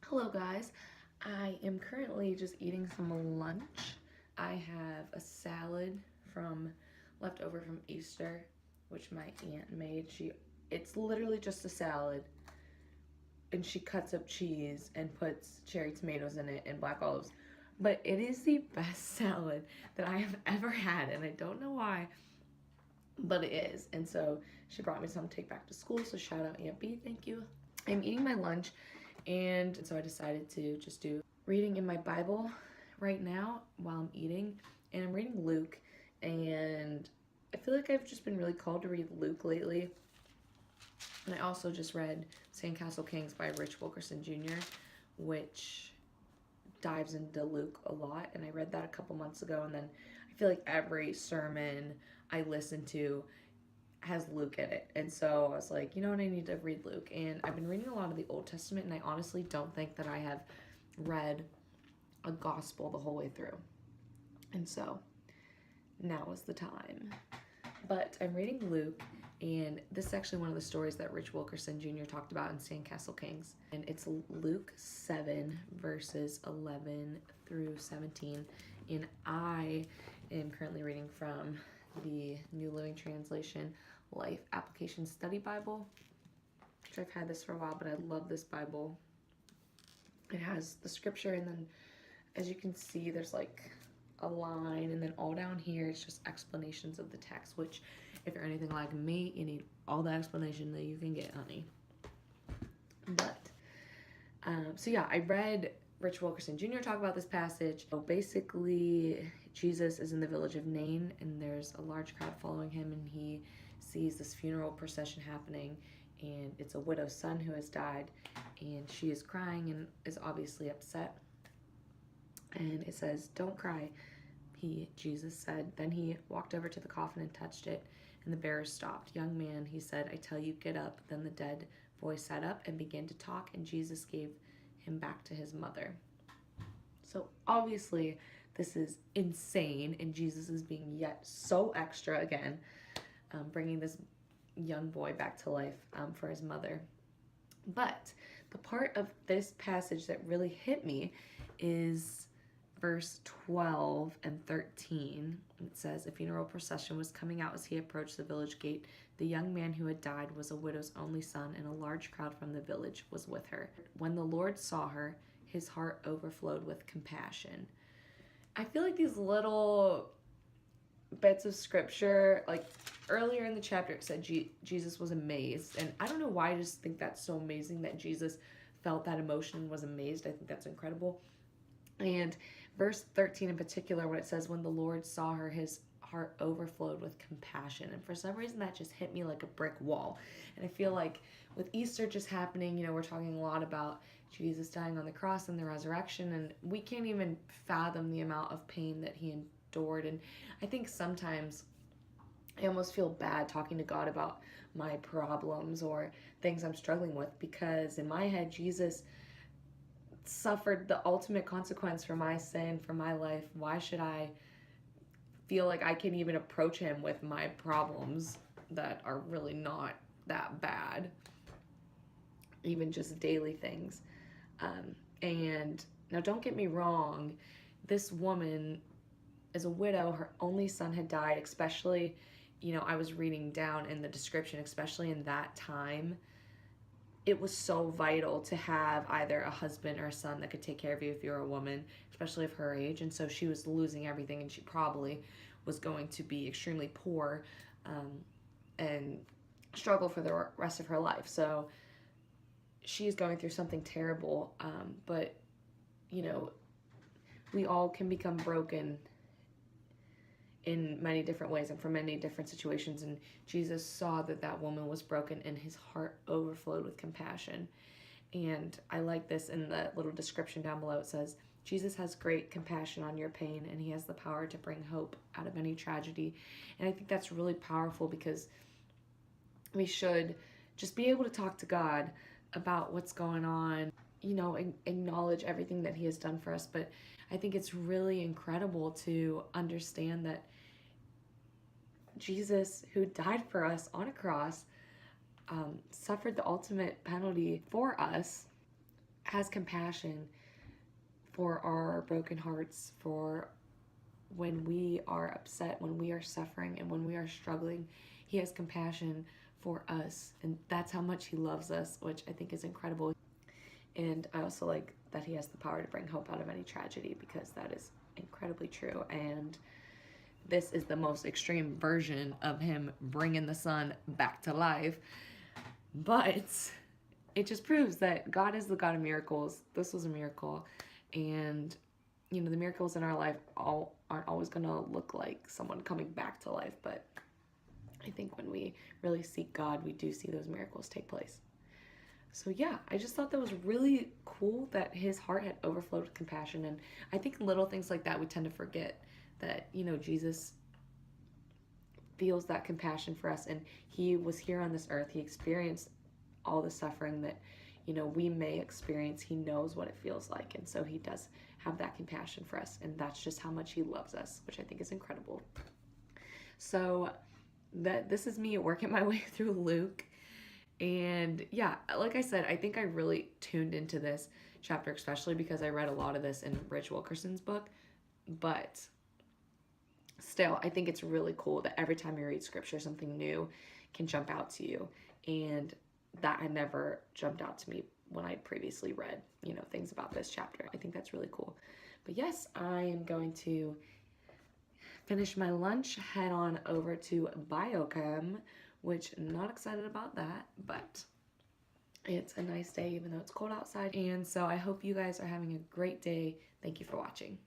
Hello guys, I am currently just eating some lunch. I have a salad from leftover from Easter, which my aunt made. It's literally just a salad, and she cuts up cheese and puts cherry tomatoes in it and black olives. But it is the best salad that I have ever had, and I don't know why, but it is. And so she brought me some to take back to school, so shout out Aunt B, thank you. I'm eating my lunch, and so I decided to just do reading in my Bible right now while I'm eating, and I'm reading Luke, and I feel like I've just been really called to read Luke lately. And I also just read Sandcastle Kings by Rich Wilkerson Jr., which dives into Luke a lot, and I read that a couple months ago, and then I feel like every sermon I listen to has Luke in it. And so I was like, you know what, I need to read Luke. And I've been reading a lot of the Old Testament, and I honestly don't think that I have read a gospel the whole way through. And so now is the time. But I'm reading Luke, and this is actually one of the stories that Rich Wilkerson Jr. talked about in Sandcastle Kings. And it's Luke 7, verses 11 through 17. And I am currently reading from the New Living Translation Life Application Study Bible, which I've had this for a while, but I love this Bible. It has the scripture, and then as you can see, there's like a line, and then all down here it's just explanations of the text, which if you're anything like me, you need all the explanation that you can get, honey. But so yeah, I read Rich Wilkerson Jr. talk about this passage. So basically, Jesus is in the village of Nain, and there's a large crowd following him, and he sees this funeral procession happening, and it's a widow's son who has died, and she is crying and is obviously upset. And it says, "Don't cry," Jesus said. Then he walked over to the coffin and touched it, and the bearers stopped. "Young man," he said, "I tell you, get up." Then the dead boy sat up and began to talk, and Jesus gave him back to his mother. So obviously this is insane, and Jesus is being yet so extra again, bringing this young boy back to life for his mother. But the part of this passage that really hit me is verse 12 and 13. It says, "A funeral procession was coming out as he approached the village gate. The young man who had died was a widow's only son, and a large crowd from the village was with her. When the Lord saw her, his heart overflowed with compassion." I feel like these little bits of scripture, like earlier in the chapter it said Jesus was amazed, and I don't know why, I just think that's so amazing that Jesus felt that emotion and was amazed. I think that's incredible. And verse 13 in particular, when it says, "When the Lord saw her, his heart overflowed with compassion." And for some reason that just hit me like a brick wall. And I feel like with Easter just happening, you know, we're talking a lot about Jesus dying on the cross and the resurrection, and we can't even fathom the amount of pain that he endured. And I think sometimes I almost feel bad talking to God about my problems or things I'm struggling with, because in my head, Jesus suffered the ultimate consequence for my sin, for my life. Why should I feel like I can even approach him with my problems that are really not that bad, even just daily things? And now don't get me wrong, this woman is a widow. Her only son had died, especially, you know, I was reading down in the description, especially in that time, it was so vital to have either a husband or a son that could take care of you if you're a woman, especially of her age. And so she was losing everything, and she probably was going to be extremely poor and struggle for the rest of her life. So she's going through something terrible, but, you know, we all can become broken in many different ways and from many different situations, and Jesus saw that that woman was broken, and his heart overflowed with compassion. And I like this in the little description down below. It says, "Jesus has great compassion on your pain, and he has the power to bring hope out of any tragedy." And I think that's really powerful, because we should just be able to talk to God about what's going on, you know, and acknowledge everything that he has done for us. But I think it's really incredible to understand that Jesus, who died for us on a cross, suffered the ultimate penalty for us, has compassion for our broken hearts, for when we are upset, when we are suffering, and when we are struggling. He has compassion for us, and that's how much he loves us, which I think is incredible. And I also like that he has the power to bring hope out of any tragedy, because that is incredibly true. And this is the most extreme version of him bringing the son back to life. But it just proves that God is the God of miracles. This was a miracle. And, you know, the miracles in our life aren't always going to look like someone coming back to life. But I think when we really seek God, we do see those miracles take place. So yeah, I just thought that was really cool that his heart had overflowed with compassion. And I think little things like that we tend to forget, that, you know, Jesus feels that compassion for us, and he was here on this earth. He experienced all the suffering that, you know, we may experience. He knows what it feels like, and so he does have that compassion for us, and that's just how much he loves us, which I think is incredible. So this is me working my way through Luke. And yeah, like I said, I think I really tuned into this chapter, especially because I read a lot of this in Rich Wilkerson's book. But still, I think it's really cool that every time you read scripture, something new can jump out to you. And that had never jumped out to me when I previously read, you know, things about this chapter. I think that's really cool. But yes, I am going to finish my lunch, head on over to biochem, which I'm not excited about that, but it's a nice day even though it's cold outside. And so I hope you guys are having a great day. Thank you for watching.